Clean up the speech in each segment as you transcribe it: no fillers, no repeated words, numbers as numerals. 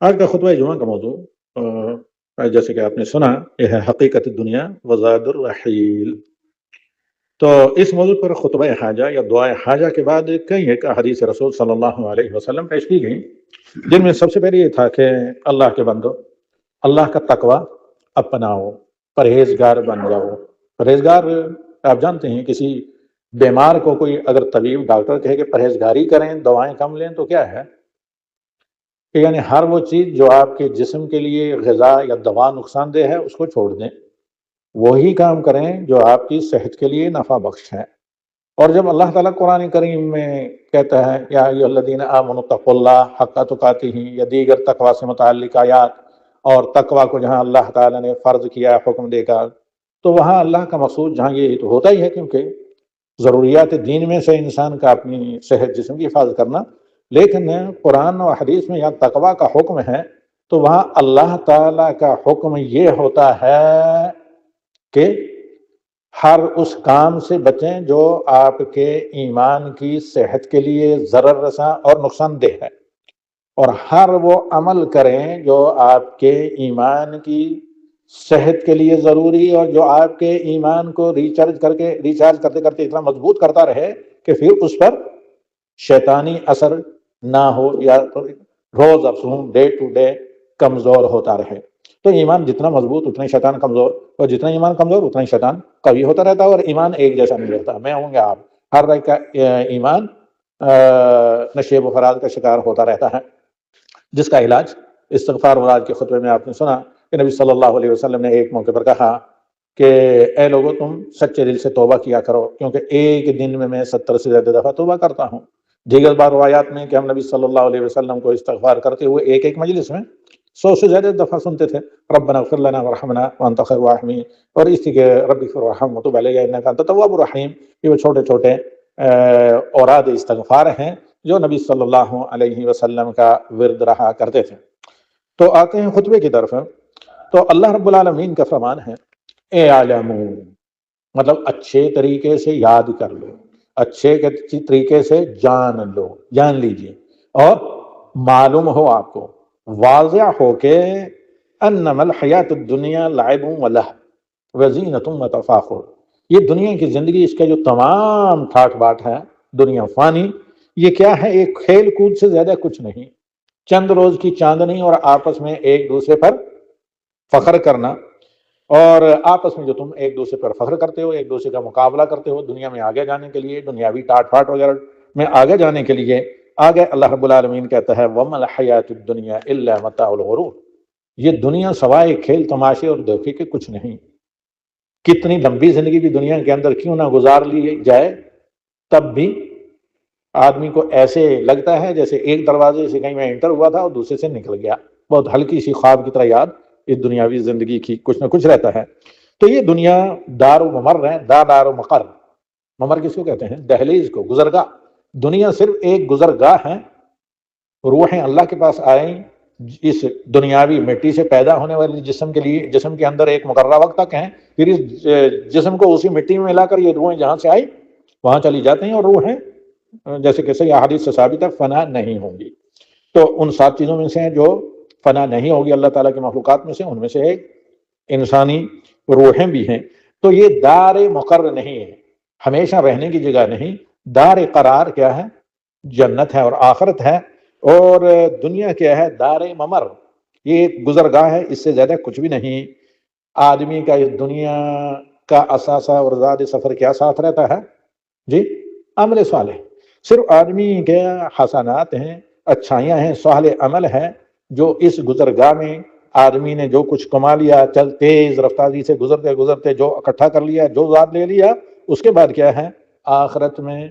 آج کا خطبہ جمعہ کا موضوع جیسے کہ آپ نے سنا، یہ ہے حقیقت دنیا وزاد الرحیل۔ تو اس موضوع پر خطبہ حاجہ یا دعائے حاجہ کے بعد کئی ایک احادیث رسول صلی اللہ علیہ وسلم پیش کی گئی، جن میں سب سے پہلے یہ تھا کہ اللہ کے بندو، اللہ کا تقوی اپناؤ، پرہیزگار بن جاؤ۔ پرہیزگار، آپ جانتے ہیں کسی بیمار کو کوئی اگر طبیب ڈاکٹر کہے کہ پرہیزگاری کریں، دوائیں کم لیں، تو کیا ہے کہ یعنی ہر وہ چیز جو آپ کے جسم کے لیے غذا یا دوا نقصان دہ ہے اس کو چھوڑ دیں، وہی کام کریں جو آپ کی صحت کے لیے نفع بخش ہے۔ اور جب اللہ تعالیٰ قرآن کریم میں کہتا ہے یا ایھا الذین آمنوا اتقوا اللہ حق تقاتہ، یا دیگر تقوی سے متعلق آیات، اور تقوی کو جہاں اللہ تعالیٰ نے فرض کیا حکم دے کر، تو وہاں اللہ کا مقصود جہاں یہ تو ہوتا ہی ہے، کیونکہ ضروریات دین میں سے انسان کا اپنی صحت جسم کی حفاظت کرنا، لیکن قرآن و حدیث میں یا تقوی کا حکم ہے تو وہاں اللہ تعالیٰ کا حکم یہ ہوتا ہے کہ ہر اس کام سے بچیں جو آپ کے ایمان کی صحت کے لیے ضرر رساں اور نقصان دہ ہے، اور ہر وہ عمل کریں جو آپ کے ایمان کی صحت کے لیے ضروری اور جو آپ کے ایمان کو ریچارج کرتے کرتے اتنا مضبوط کرتا رہے کہ پھر اس پر شیطانی اثر نہ ہو، یا روز افزوں ڈے ٹو ڈے کمزور ہوتا رہے۔ تو ایمان جتنا مضبوط اتنا ہی شیطان کمزور، اور جتنا ایمان کمزور اتنا ہی شیطان قوی ہوتا رہتا ہے، اور ایمان ایک جیسا نہیں رہتا۔ میں ہوں گے آپ، ہر ایک کا ایمان نشیب و فراز کا شکار ہوتا رہتا ہے، جس کا علاج استغفار اور آج کے خطبے میں آپ نے سنا کہ نبی صلی اللہ علیہ وسلم نے ایک موقع پر کہا کہ اے لوگو، تم سچے دل سے توبہ کیا کرو، کیونکہ ایک دن میں 70 سے زیادہ دفعہ توبہ کرتا ہوں۔ دیگر بار روایات میں کہ ہم نبی صلی اللہ علیہ وسلم کو استغفار کرتے ہوئے ایک ایک مجلس میں 100 سے زیادہ دفعہ سنتے تھے، ربنا اغفر لنا ورحمنا وانت خیر الراحمین، اور اس کے رب اغفر وارحم وتب علیہ انک انت التواب الرحیم۔ یہ وہ چھوٹے چھوٹے اوراد استغفار ہیں جو نبی صلی اللہ علیہ وسلم کا ورد رہا کرتے تھے۔ تو آتے ہیں خطبے کی طرف۔ تو اللہ رب العالمین کا فرمان ہے اعلموا، مطلب اچھے طریقے سے یاد کر لو، اچھے طریقے سے جان لو، جان لیجئے، اور معلوم ہو آپ کو، واضح ہو کہ انما الحیات الدنیا لعب و لہو وزینۃ و تفاخر، یہ دنیا کی زندگی، اس کا جو تمام ٹھاٹ باٹ ہے، دنیا فانی، یہ کیا ہے؟ ایک کھیل کود سے زیادہ کچھ نہیں، چند روز کی چاندنی، اور آپس میں ایک دوسرے پر فخر کرنا، اور آپس میں جو تم ایک دوسرے پر فخر کرتے ہو، ایک دوسرے کا مقابلہ کرتے ہو دنیا میں آگے جانے کے لیے، دنیاوی ٹاٹ پھاٹ وغیرہ میں آگے جانے کے لیے، آگے اللہ رب العالمین کہتا ہے وَمَا الْحَيَاةُ الدُّنْيَا إِلَّا مَتَاعُ الْغُرُورِ، یہ دنیا سوائے کھیل تماشے اور دھوکے کے کچھ نہیں۔ کتنی لمبی زندگی بھی دنیا کے اندر کیوں نہ گزار لی جائے، تب بھی آدمی کو ایسے لگتا ہے جیسے ایک دروازے سے کہیں میں انٹر ہوا تھا اور دوسرے سے نکل گیا، بہت ہلکی سی خواب کی طرح یاد اس دنیاوی زندگی کی کچھ نہ کچھ رہتا ہے۔ تو یہ دنیا دار و ممر ہے، دار و مقر، ممر کس کو کہتے ہیں؟ دہلیز کو، گزرگاہ۔ دنیا صرف ایک گزرگاہ ہے، روحیں اللہ کے پاس آئیں اس دنیاوی مٹی سے پیدا ہونے والی جسم کے لیے، جسم کے اندر ایک مقررہ وقت تک ہیں، پھر اس جسم کو اسی مٹی میں ملا کر یہ روحیں جہاں سے آئی وہاں چلی جاتی ہیں، اور روحیں جیسے کہ صحیح احادیث سے ثابت ہے فنا نہیں ہوں گی۔ تو ان 7 چیزوں میں سے ہیں جو فنا نہیں ہوگی اللہ تعالیٰ کی مخلوقات میں سے، ان میں سے ایک انسانی روحیں بھی ہیں۔ تو یہ دار مقرر نہیں ہے، ہمیشہ رہنے کی جگہ نہیں، دار قرار کیا ہے؟ جنت ہے اور آخرت ہے، اور دنیا کیا ہے؟ دار ممر، یہ ایک گزرگاہ ہے، اس سے زیادہ کچھ بھی نہیں۔ آدمی کا اس دنیا کا اثاثہ اور زاد سفر کیا ساتھ رہتا ہے؟ جی، عمل صالح۔ صرف آدمی کے حسنات ہیں، اچھائیاں ہیں، صالح عمل ہے، جو اس گزرگاہ میں آدمی نے جو کچھ کما لیا، چل تیز رفتاری سے گزرتے گزرتے جو اکٹھا کر لیا، جو ذات لے لیا، اس کے بعد کیا ہے؟ آخرت میں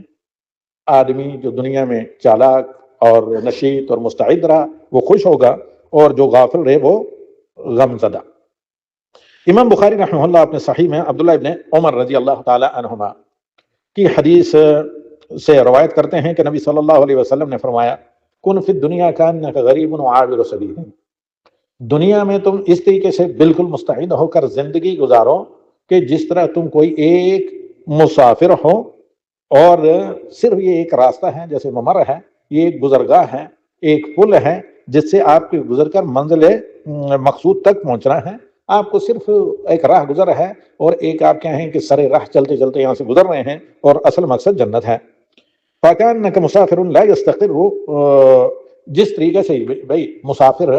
آدمی جو دنیا میں چالاک اور نشیط اور مستعد رہا وہ خوش ہوگا، اور جو غافل رہے وہ غم زدہ۔ امام بخاری رحمہ اللہ اپنے صحیح میں عبداللہ ابن عمر رضی اللہ تعالی عنہما کی حدیث سے روایت کرتے ہیں کہ نبی صلی اللہ علیہ وسلم نے فرمایا کن فی الدنیا کانک غریب عابر سبیل، دنیا میں تم اس طریقے سے بالکل مستعد ہو کر زندگی گزارو کہ جس طرح تم کوئی ایک مسافر ہو، اور صرف یہ ایک راستہ ہے، جیسے ممر ہے، یہ ایک گزرگاہ ہے، ایک پل ہے، جس سے آپ کے گزر کر منزل مقصود تک پہنچنا ہے. آپ کو صرف ایک راہ گزر ہے اور ایک آپ کیا ہیں کہ سرے راہ چلتے چلتے یہاں سے گزر رہے ہیں اور اصل مقصد جنت ہے. فَكَأَنَّكَ مُسَافِرٌ لَا يَسْتَقِرُّ، جس طریقے سے بھائی مسافر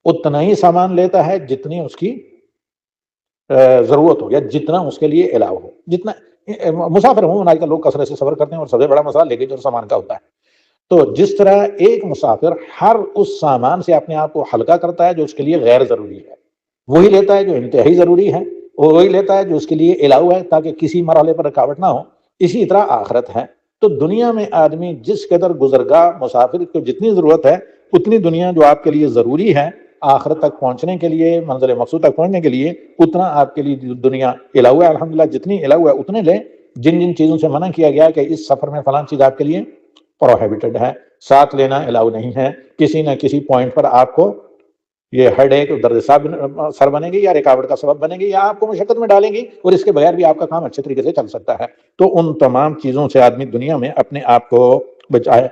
اتنا ہی سامان لیتا ہے جتنی اس کی ضرورت ہو یا جتنا اس کے لیے الاؤ ہو. جتنا مسافر ہوں آج کل لوگ کثرت سے سفر کرتے ہیں اور سب سے بڑا مسئلہ لیگیج اور سامان کا ہوتا ہے. تو جس طرح ایک مسافر ہر اس سامان سے اپنے آپ کو ہلکا کرتا ہے جو اس کے لیے غیر ضروری ہے، وہی لیتا ہے جو انتہائی ضروری ہے، اور وہی لیتا ہے جو اس کے لیے الاؤ ہے تاکہ کسی مرحلے پر رکاوٹ نہ ہو. اسی طرح آخرت ہے. تو دنیا میں آدمی جس قدر گزرگاہ مسافر کو جتنی ضرورت ہے اتنی دنیا جو آپ کے لیے ضروری ہے آخرت تک پہنچنے کے لیے، منزل مقصود تک پہنچنے کے لیے، اتنا آپ کے لیے دنیا الاؤ ہے. الحمدللہ جتنی الاؤ ہے اتنے لیں. جن جن چیزوں سے منع کیا گیا کہ اس سفر میں فلاں چیز آپ کے لیے پروہیبٹڈ ہے، ساتھ لینا الاؤ نہیں ہے. کسی نہ کسی پوائنٹ پر آپ کو یہ ہیڈ ایک درد سر بنے گی یا رکاوٹ کا سبب بنے گی یا آپ کو مشقت میں ڈالیں گی، اور اس کے بغیر بھی آپ کا کام اچھے طریقے سے چل سکتا ہے. تو ان تمام چیزوں سے آدمی دنیا میں اپنے آپ کو بچائے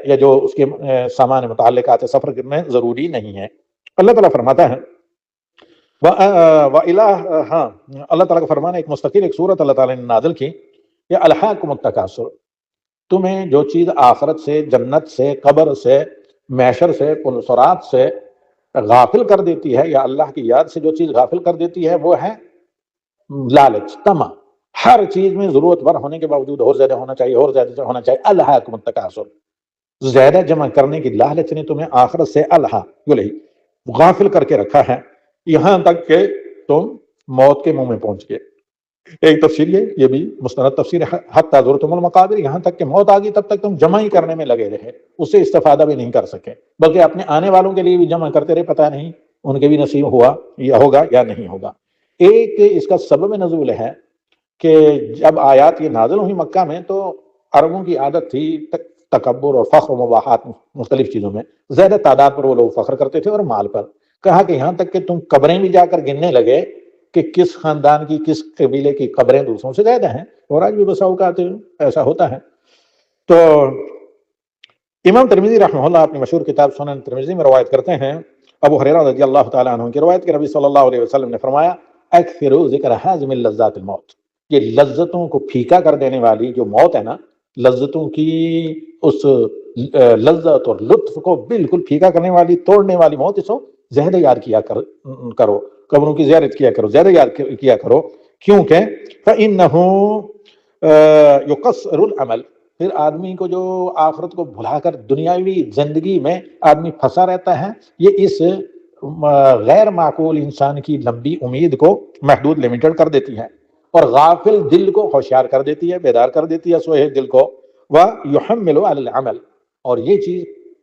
یا جو اس کے سامان متعلقات سفر میں ضروری نہیں ہے. اللہ تعالیٰ فرماتا ہے ہاں اللہ تعالیٰ کا فرمان ہے، ایک مستقل ایک صورت اللہ تعالیٰ نے نازل کی، یا الہاکم التکاثر، تمہیں جو چیز آخرت سے، جنت سے، قبر سے، محشر سے، پلسرات سے غافل کر دیتی ہے، یا اللہ کی یاد سے جو چیز غافل کر دیتی ہے وہ ہے لالچ، طمع. ہر چیز میں ضرورت بھر ہونے کے باوجود اور زیادہ ہونا چاہیے، اور زیادہ ہونا چاہیے. الہاکم التکاثر، زیادہ جمع کرنے کی لالچ نے تمہیں آخرت سے غافل کر کے رکھا ہے، یہاں تک کہ تم موت کے منہ میں پہنچ گئے. ایک تفسیر یہ بھی مستند تفسیر ہے، حتی زرتم المقابر، یہاں تک کہ موت آ گئی تب تک تم جمع ہی کرنے میں لگے رہے، اس سے استفادہ بھی نہیں کر سکے، بلکہ اپنے آنے والوں کے لیے بھی جمع کرتے رہے، پتہ نہیں ان کے بھی نصیب ہوا یا ہوگا یا نہیں ہوگا. ایک اس کا سبب نزول ہے کہ جب آیات یہ نازل ہوئی مکہ میں تو عربوں کی عادت تھی تکبر اور فخر و مباحات، مختلف چیزوں میں زیادہ تعداد پر وہ لوگ فخر کرتے تھے اور مال پر. کہا کہ یہاں تک کہ تم قبریں بھی جا کر گننے لگے کہ کس خاندان کی، کس قبیلے کی قبریں دوسروں سے زیادہ ہیں، اور آج بھی بسا اوقات ایسا ہوتا ہے. تو امام ترمذی رحمہ اللہ اپنی مشہور کتاب سنن ترمذی میں روایت کرتے ہیں، ابو ہریرہ رضی اللہ تعالیٰ عنہ کی روایت کہ نبی صلی اللہ علیہ وسلم نے فرمایا اکثروا ذکر حازم اللذات الموت، یہ لذتوں کو پھیکا کر دینے والی جو موت ہے نا، لذتوں کی اس لذت اور لطف کو بالکل پھیکا کرنے والی، توڑنے والی موت، اس کو زیادہ یاد کیا کرو، قبروں کی زیارت کیا کرو، زیادہ یاد کیا کرو، کیونکہ فَإِنَّهُ يُقَصِّرُ الْعَمَلِ، پھر آدمی کو جو آخرت کو بھلا کر دنیاوی زندگی میں آدمی پھنسا رہتا ہے، یہ اس غیر معقول انسان کی لمبی امید کو محدود لمیٹڈ کر دیتی ہے، اور غافل دل کو ہوشیار کر دیتی ہے، بیدار کر دیتی ہے سوئے دل کو. وَيُحَمِّلُ عَلَى الْعَمَلِ، اور یہ چیز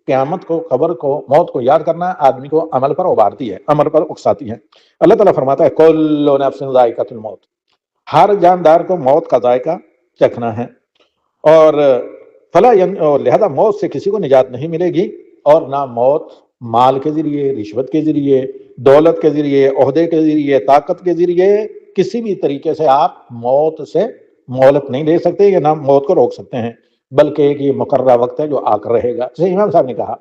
قیامت کو، قبر کو، موت کو یاد کرنا آدمی کو عمل پر ابھارتی ہے، عمل پر اکساتی ہے. اللہ تعالیٰ فرماتا ہے کُلُّ نَفْسٍ ذائقۃ الموت، ہر جاندار کو موت کا ذائقہ چکھنا ہے، اور لہذا موت سے کسی کو نجات نہیں ملے گی، اور نہ موت مال کے ذریعے، رشوت کے ذریعے، دولت کے ذریعے، عہدے کے ذریعے، طاقت کے ذریعے، کسی بھی طریقے سے آپ موت سے مہلت نہیں لے سکتے یا نہ موت کو روک سکتے ہیں، بلکہ ایک یہ مقررہ وقت ہے جو آ کر رہے گا. جیسے امام صاحب نے کہا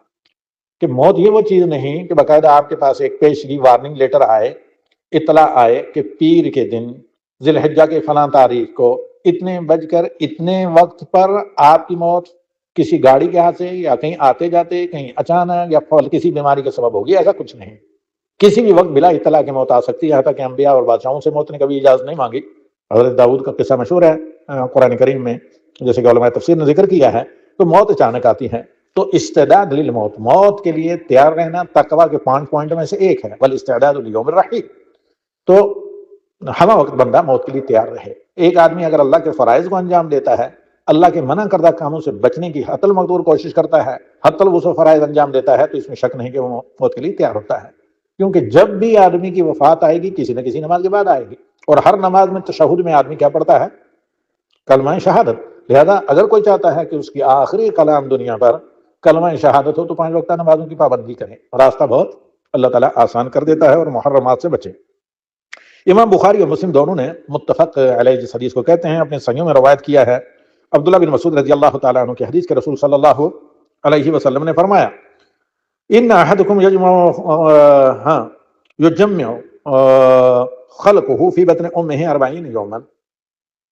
کہ موت یہ وہ چیز نہیں کہ باقاعدہ آپ کے پاس ایک پیشگی وارننگ لیٹر آئے، اطلاع آئے کہ پیر کے دن ذی الحجہ کے فلاں تاریخ کو اتنے بج کر اتنے وقت پر آپ کی موت کسی گاڑی کے ہاتھ سے یا کہیں آتے جاتے، کہیں اچانک یا فوری کسی بیماری کا سبب ہوگی. ایسا کچھ نہیں، کسی بھی وقت بلا اطلاع کی موت آ سکتی ہے. یہاں تک کہ انبیاء اور بادشاہوں سے موت نے کبھی اجازت نہیں مانگی. حضرت داؤد کا قصہ مشہور ہے قرآن کریم میں، جیسے کہ علماء تفسیر نے ذکر کیا ہے. تو موت اچانک آتی ہے، تو استعداد للموت، موت کے لیے تیار رہنا تقویٰ کے 5 پوائنٹ میں سے ایک ہے. والاستعداد لیوم الرحیل، تو ہمہ وقت بندہ موت کے لیے تیار رہے. ایک آدمی اگر اللہ کے فرائض کو انجام دیتا ہے، اللہ کے منع کردہ کاموں سے بچنے کی حتی المقدور کوشش کرتا ہے، حتی الوسع فرائض انجام دیتا ہے، تو اس میں شک نہیں کہ وہ موت کے لیے تیار ہوتا ہے. کیونکہ جب بھی آدمی کی وفات آئے گی کسی نہ کسی نماز کے بعد آئے گی، اور ہر نماز میں تشہد میں آدمی کیا پڑھتا ہے؟ کلمہ شہادت. لہذا اگر کوئی چاہتا ہے کہ اس کی آخری کلام دنیا پر کلمہ شہادت ہو تو 5 وقتہ نمازوں کی پابندی کریں، راستہ بہت اللہ تعالیٰ آسان کر دیتا ہے، اور محرمات سے بچے. امام بخاری اور مسلم دونوں نے متفق علیہ جس حدیث کو کہتے ہیں اپنے صحیحوں میں روایت کیا ہے. عبداللہ بن مسعود رضی اللہ تعالیٰ عنہ کی حدیث کے رسول صلی اللہ علیہ وسلم نے فرمایا ان احدکم یجمع ہاں یجمع خلقہ فی بطن امہ 40 یوما،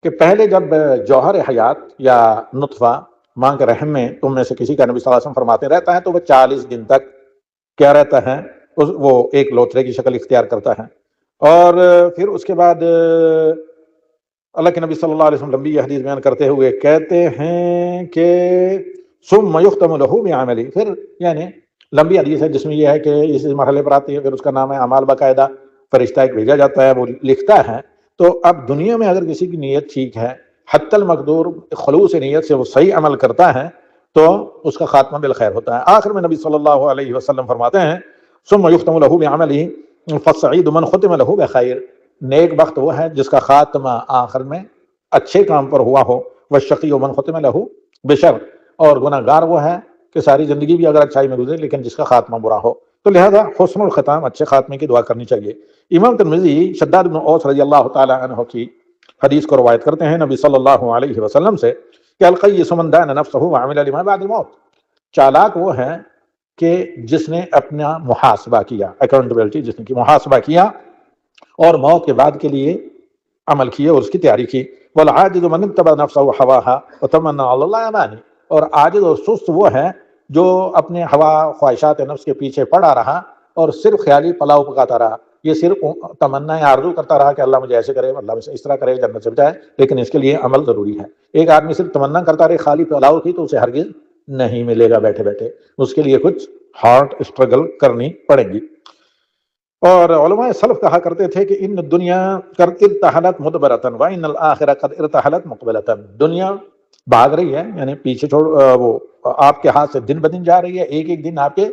کہ پہلے جب جوہر حیات یا نطفہ ماں کے رحم میں تم میں سے کسی کا، نبی صلی اللہ علیہ وسلم فرماتے رہتا ہے، تو وہ 40 دن تک کیا رہتا ہے، وہ ایک لوتھڑے کی شکل اختیار کرتا ہے۔ اور پھر اس کے بعد اللہ کے نبی صلی اللہ علیہ وسلم لمبی حدیث بیان کرتے ہوئے کہتے ہیں کہ ثم یختم له بعملی، پھر یعنی لمبی حدیث ہے جس میں یہ ہے کہ اس مرحلے پر آتی ہے، پھر اس کا نام ہے اعمال، باقاعدہ فرشتہ ایک بھیجا جاتا ہے، وہ لکھتا ہے۔ تو اب دنیا میں اگر کسی کی نیت ٹھیک ہے، حتی المقدور خلوص نیت سے وہ صحیح عمل کرتا ہے، تو اس کا خاتمہ بالخیر ہوتا ہے۔ آخر میں نبی صلی اللہ علیہ وسلم فرماتے ہیں ثم یختم له بعمله فالسعید من ختم له بخیر، نیک بخت وہ ہے جس کا خاتمہ آخر میں اچھے کام پر ہوا ہو، والشقی من ختم له بشر، اور گناہ گار وہ ہے کہ ساری زندگی بھی اگر اچھائی میں گزرے لیکن جس کا خاتمہ برا ہو۔ تو لہذا حسن الختام، اچھے خاتمے کی دعا کرنی چاہیے۔ امام ترمذی شداد بن اوس رضی اللہ تعالی عنہ کی حدیث کو روایت کرتے ہیں نبی صلی اللہ علیہ وسلم سے کہ القیس من دان نفسه وعمل لما بعد الموت، چالاک وہ ہے کہ جس نے اپنا محاسبہ کیا، اکاؤنٹیبلٹی جس نے کی، محاسبہ کیا اور موت کے بعد کے لیے عمل کیے اور اس کی تیاری کی۔ والعاجز من اتبع نفسه وهواها وتمنى على الله امانی، اور عاجز اور سست وہ ہے جو اپنے ہوا خواہشات نفس کے پیچھے پڑا رہا اور صرف خیالی پلاؤ پکاتا رہا، یہ صرف تمنا آرزو کرتا رہا کہ اللہ مجھے ایسے کرے، اللہ مجھے اس طرح کرے، جنت سے بچائے، لیکن اس کے لیے عمل ضروری ہے۔ ایک آدمی صرف تمنا کرتا رہے خالی پلاؤ کی، تو اسے ہرگز نہیں ملے گا بیٹھے بیٹھے، اس کے لیے کچھ ہارڈ اسٹرگل کرنی پڑے گی۔ اور علماء سلف کہا کرتے تھے کہ ان دنیا قد ارتحلت مدبرتن وان الاخرہ قد ارتحلت مقبلتن، دنیا بھاگ رہی ہے، یعنی پیچھے چھوڑ، وہ آپ کے ہاتھ سے دن بدن جا رہی ہے، ایک ایک دن آپ کے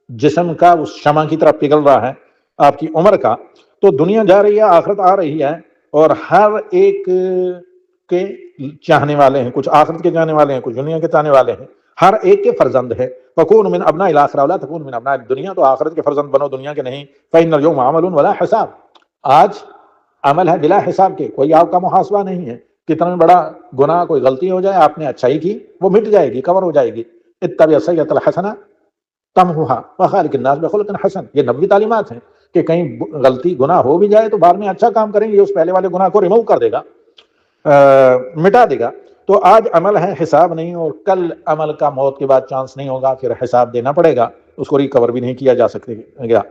جسم کا اس شمع کی طرف پگھل رہا ہے آپ کی عمر کا۔ تو دنیا جا رہی ہے، آخرت آ رہی ہے، اور ہر ایک کے چاہنے والے ہیں، کچھ آخرت کے چاہنے والے ہیں، کچھ دنیا کے چاہنے والے ہیں، ہر ایک کے فرزند ہے۔ فکون من ابناء الاخرہ ولا تکون من ابناء الدنیا، تو آخرت کے فرزند بنو، دنیا کے نہیں۔ فإن اليوم عمل ولا حساب، آج عمل ہے بلا حساب کے، کوئی آپ کا محاسبہ نہیں ہے۔ کتنا بڑا گناہ، کوئی غلطی ہو جائے، آپ نے اچھائی کی، وہ مٹ جائے گی، کور ہو جائے گی۔ اتبع السیئۃ الحسنہ تمحها وخالق الناس بخلق حسن، یہ نبوی تعلیمات ہیں کہ کہیں غلطی گناہ ہو بھی جائے تو بعد میں اچھا کام کریں گے، اس پہلے والے گناہ کو ریموو کر دے گا، مٹا دے گا۔ تو آج عمل ہے، حساب نہیں، اور کل عمل کا موت کے بعد چانس نہیں ہوگا، پھر حساب دینا پڑے گا، اس کو ریکور بھی نہیں کیا جا سکتے گا۔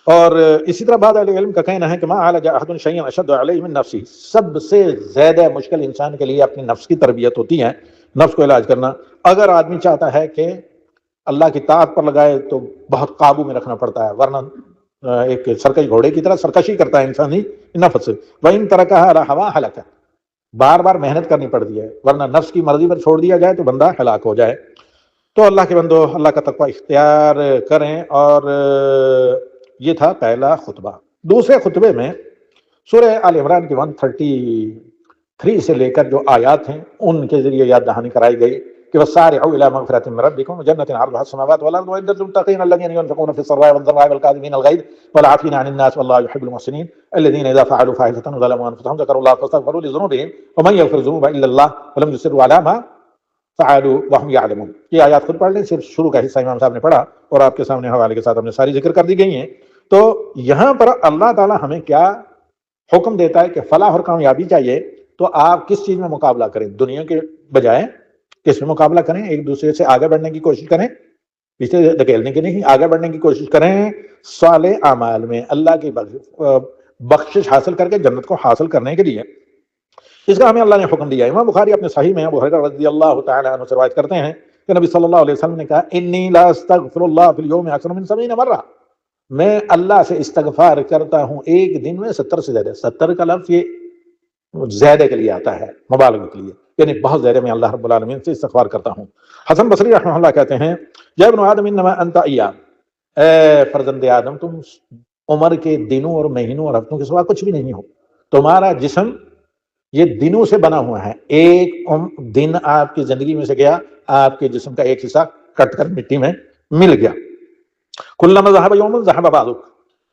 اور اسی طرح بعض اہل علم کا کہنا ہے کہ ما عالج احد شیئا اشد علیہ من نفسہ، سب سے زیادہ مشکل انسان کے لیے اپنی نفس کی تربیت ہوتی ہے، نفس کو علاج کرنا۔ اگر آدمی چاہتا ہے کہ اللہ کی طاعت پر لگائے تو بہت قابو میں رکھنا پڑتا ہے، ورنہ ایک سرکش گھوڑے کی طرح سرکشی کرتا ہے انسانی نفس سے۔ وَإِن تَرَكَهَا عَلَى هَوَىٰ هَلَكَ، بار بار محنت کرنی پڑتی ہے، ورنہ نفس کی مرضی پر چھوڑ دیا جائے تو بندہ ہلاک ہو جائے۔ تو اللہ کے بندو، اللہ کا تقوی اختیار کریں۔ اور یہ تھا پہلا خطبہ۔ دوسرے خطبے میں سورہ آل عمران کی 133 سے لے کر جو آیات ہیں ان کے ذریعے یاد دہانی کرائی گئی کہ وَسَارِعُوا إِلَىٰ مَغْفِرَةٍ مِّن رَّبِّكُمْ وَجَنَّةٍ عَرْضُهَا السَّمَاوَاتُ وَالْأَرْضُ وَأُعِدَّتْ لِلْمُتَّقِينَ الَّذِينَ يُنفِقُونَ فِي السَّرَّاءِ وَالضَّرَّاءِ وَالْكَاظِمِينَ الْغَيْظَ وَالْعَافِينَ عَنِ النَّاسِ وَاللَّهُ يُحِبُّ الْمُحْسِنِينَ الَّذِينَ إِذَا فَعَلُوا فَاحِشَةً وَظَلَمُوا أَنفُسَهُم ذَكَرُوا اللَّهَ فَاسْتَغْفَرُوا لِذُنُوبِهِمْ وَمَن يَغْفِرُ الذُّنُوبَ إِلَّا اللَّهُ وَلَمْ يُصِرُّوا عَلَىٰ مَا فَعَلُوا وَهُمْ يَعْلَمُونَ۔ یہ آیات خود پڑھ لیں، صرف شروع کا حصہ امام صاحب نے پڑھا اور آپ کے سامنے حوالے کے ساتھ ہم نے ساری ذکر کر دی گئی ہیں۔ تو یہاں پر اللہ تعالیٰ ہمیں کیا حکم دیتا ہے کہ فلاح اور کامیابی چاہیے تو آپ کس چیز میں مقابلہ کریں، دنیا کے بجائے کس میں مقابلہ کریں، ایک دوسرے سے آگے بڑھنے کی کوشش کریں، پیچھے دھکیلنے کی نہیں، آگے بڑھنے کی کوشش کریں صالح اعمال میں، اللہ کی بخشش حاصل کر کے جنت کو حاصل کرنے کے لیے۔ اس کا ہمیں اللہ نے حکم دیا ہے۔ امام بخاری اپنے صحیح میں ابو ہریرہ رضی اللہ تعالی عنہ سے روایت کرتے ہیں کہ نبی صلی اللہ علیہ وسلم نے کہا انی لا استغفر اللہ فی اليوم اکثر من 70 مرہ، میں اللہ سے استغفار کرتا ہوں ایک دن میں 70 سے زیادہ۔ 70 کا لفظ یہ زیادہ کے لیے آتا ہے، مبالغہ کے لیے، یعنی بہت زیادہ میں اللہ رب العالمین سے استغفار کرتا ہوں۔ حسن بصری رحمہ اللہ کہتے ہیں یا ابن آدم انما انت ایام، اے فرزند آدم تم عمر کے دنوں اور مہینوں اور ہفتوں کے سوا کچھ بھی نہیں ہو، تمہارا جسم یہ دنوں سے بنا ہوا ہے، ایک دن آپ کی زندگی میں سے گیا، آپ کے جسم کا ایک حصہ کٹ کر مٹی میں مل گیا۔ کلما ذهب یوم ذهب بعضک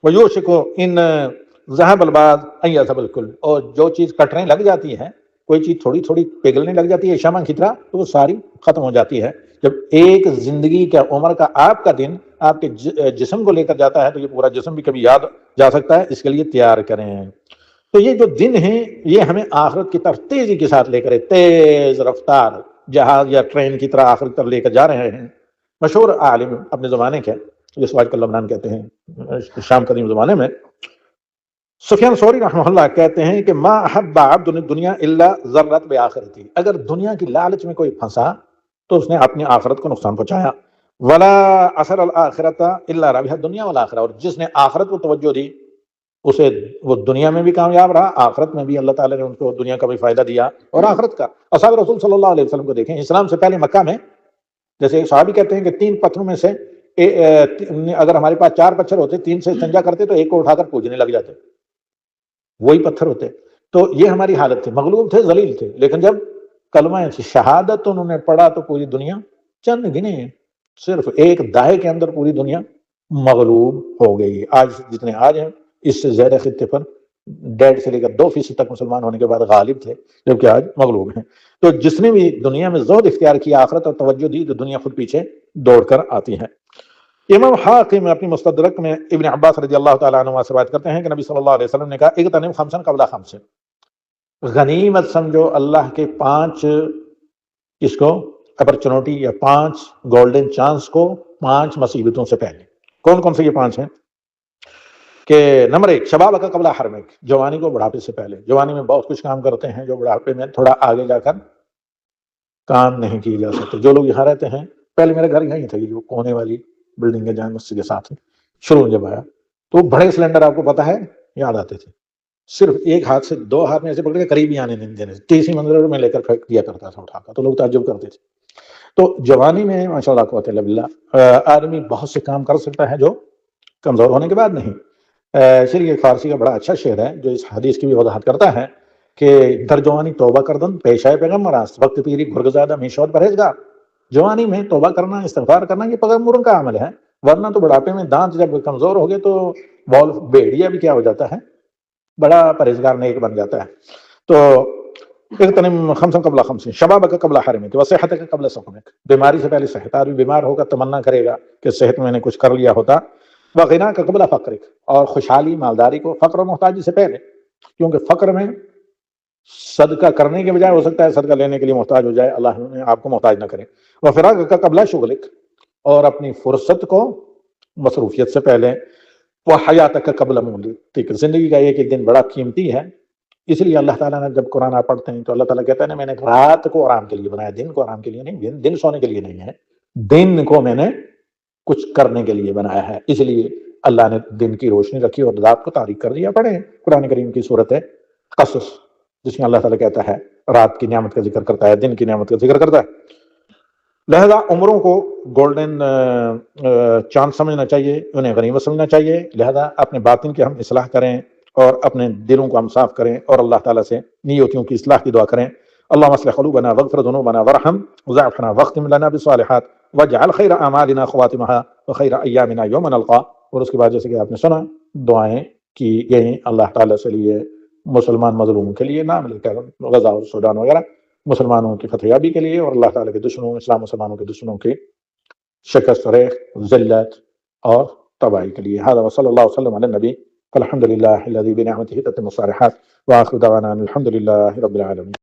ویوشک ان ذهب البعض ان یذهب الکل، اور جو چیز کٹنے لگ جاتی ہے، کوئی چیز تھوڑی تھوڑی پگھلنے لگ جاتی ہے شمع کی طرح، تو وہ ساری ختم ہو جاتی ہے۔ جب ایک زندگی کا عمر کا آپ کا دن آپ کے جسم کو لے کر جاتا ہے تو یہ پورا جسم بھی کبھی یاد جا سکتا ہے، اس کے لیے تیار کریں۔ تو یہ جو دن ہیں یہ ہمیں آخرت کی طرف تیزی کے ساتھ لے کر، تیز رفتار جہاز یا ٹرین کی طرح آخرت کی طرف لے کر جا رہے ہیں۔ مشہور عالم اپنے زمانے کے، جس کو آج کل لبنان کہتے ہیں، شام قدیم زمانے میں، سفیان ثوری رحمہ اللہ کہتے ہیں کہ ما احب عبد الدنیا الا ذرت بآخرتی، اگر دنیا کی لالچ میں کوئی پھنسا تو اس نے اپنی آخرت کو نقصان پہنچایا۔ ولا اثر الاخرۃ الا ربح الدنیا والآخرہ، اور جس نے آخرت کو توجہ دی اسے وہ دنیا میں بھی کامیاب رہا، آخرت میں بھی اللہ تعالیٰ نے ان کو دنیا کا بھی فائدہ دیا اور آخرت کا۔ اصحاب رسول صلی اللہ علیہ وسلم کو دیکھیں، اسلام سے پہلے مکہ میں جیسے ایک صحابی کہتے ہیں کہ 3 پتھروں میں سے اگر ہمارے پاس 4 پتھر ہوتے، 3 سے استنجا کرتے تو ایک کو اٹھا کر پوجنے لگ جاتے، وہی پتھر ہوتے۔ تو یہ ہماری حالت تھی، مغلوب تھے، ذلیل تھے، لیکن جب کلمہ شہادت انہوں نے پڑھا تو پوری دنیا، چند گنے ہیں، صرف ایک دہائے کے اندر پوری دنیا مغلوب ہو گئی۔ آج جتنے آج ہیں اس سے زیادہ خطے پر 1.5 سے لے کر 2% تک مسلمان ہونے کے بعد غالب تھے، جبکہ آج مغلوب ہیں۔ تو جس نے بھی دنیا میں زہد اختیار کیا، آخرت اور توجہ دی، تو دنیا خود پیچھے دوڑ کر آتی ہے۔ امام حاکم اپنی مستدرک میں ابن عباس رضی اللہ تعالیٰ عنہ سے روایت کرتے ہیں کہ نبی صلی اللہ علیہ وسلم نے کہا اغتنم خمسا قبل خمس، غنیمت سمجھو اللہ کے 5 اس کو اپرچونٹی یا 5 گولڈن چانس کو 5 مصیبتوں سے پہلے۔ کون کون سے یہ 5 ہیں؟ کہ نمبر 1 شباب کا قبل حرمک، جوانی کو بڑھاپے سے پہلے۔ جوانی میں بہت کچھ کام کرتے ہیں جو بڑھاپے میں تھوڑا آگے جا کر کام نہیں کیے جا سکتے۔ جو لوگ یہاں رہتے ہیں، پہلے میرا گھر یہیں تھا، جو کونے والی بلڈنگ ہے جامع مسجد کے ساتھ، شروع میں جب آیا تو بڑے سلنڈر آپ کو پتا ہے یاد آتے تھے، صرف ایک ہاتھ سے 2 ہاتھ میں ایسے پکڑ کے قریب ہی آنے نہیں دینے، 30 منزل میں لے کر پھینک دیا کرتا تھا اٹھا کر، تو لوگ تعجب کرتے تھے۔ تو جوانی میں ماشاء اللہ قوت الا باللہ آدمی بہت سے کام کر سکتا ہے جو کمزور ہونے کے بعد نہیں۔ چلیے فارسی کا بڑا اچھا شعر ہے جو اس حدیث کی بھی وضاحت کرتا ہے کہ در جوانی توبہ کردن پیشہ پیغمبر است، وقت پیری گرگزادہ میشود پرہیزگار۔ جوانی میں توبہ کرنا، استغفار کرنا یہ پیغمبروں کا عمل ہے، ورنہ تو بڑھاپے میں دانت جب کمزور ہو گئے تو بال بھیڑیا بھی کیا ہو جاتا ہے، بڑا پرہیزگار نیک بن جاتا ہے۔ تو اغتنم خمسا قبل خمس، شبابک قبل حرمک وصحتک قبل سقمک، بیماری سے پہلے صحت، آدمی بیمار ہوگا تمنا کرے گا کہ صحت میں نے کچھ کر لیا ہوتا۔ وغناک قبل فقرک، اور خوشحالی مالداری کو فقر و محتاجی سے پہلے، کیونکہ فقر میں صدقہ کرنے کے بجائے ہو سکتا ہے صدقہ لینے کے لیے محتاج ہو جائے، اللہ نے آپ کو محتاج نہ کرے۔ وفراغک قبل شغلک، اور اپنی فرصت کو مصروفیت سے پہلے۔ وحیاتک قبل موتک، زندگی کا ایک ایک دن بڑا قیمتی ہے، اس لیے اللہ تعالیٰ نے جب قرآن آپ پڑھتے ہیں تو اللہ تعالیٰ کہتا ہے نا میں نے رات کو آرام کے لیے بنایا، دن کو آرام کے لیے نہیں، دن سونے کے لیے نہیں ہے، دن کو میں نے کچھ کرنے کے لیے بنایا ہے، اس لیے اللہ نے دن کی روشنی رکھی اور رات کو تاریک کر دیا۔ پڑھیں قرآن کریم کی سورت ہے قصص، جس میں اللہ تعالیٰ کہتا ہے رات کی نعمت کا ذکر کرتا ہے، دن کی نعمت کا ذکر کرتا ہے۔ لہذا عمروں کو گولڈن چانس سمجھنا چاہیے، انہیں غنیمت سمجھنا چاہیے، لہذا اپنے باطن کی ہم اصلاح کریں اور اپنے دلوں کو ہم صاف کریں اور اللہ تعالیٰ سے نیتوں کی اصلاح کی دعا کریں۔ اللهم اصلح قلوبنا واغفر ذنوبنا وارحم ضعفنا واختم لنا بالصالحات واجعل خیر اعمالنا خواتمها وخیر ایامنا یوم نلقاک۔ اور اس کے بعد جیسے کہ آپ نے سنا دعائیں کی گئی اللہ تعالیٰ سے لیے مسلمان مظلوموں کے لیے، نام لے کر غزہ اور سوڈان وغیرہ، مسلمانوں کی فتحیابی کے لیے اور اللہ تعالیٰ کے دشمنوں، اسلام مسلمانوں کے دشمنوں کی شکست، ریخ، ذلت اور تباہی کے لیے۔ هذا وصلی اللہ وسلم علی النبی الحمد للہ الذی بنعمتہ تتم الصالحات، وآخر دعوانا الحمد للہ رب العالمین۔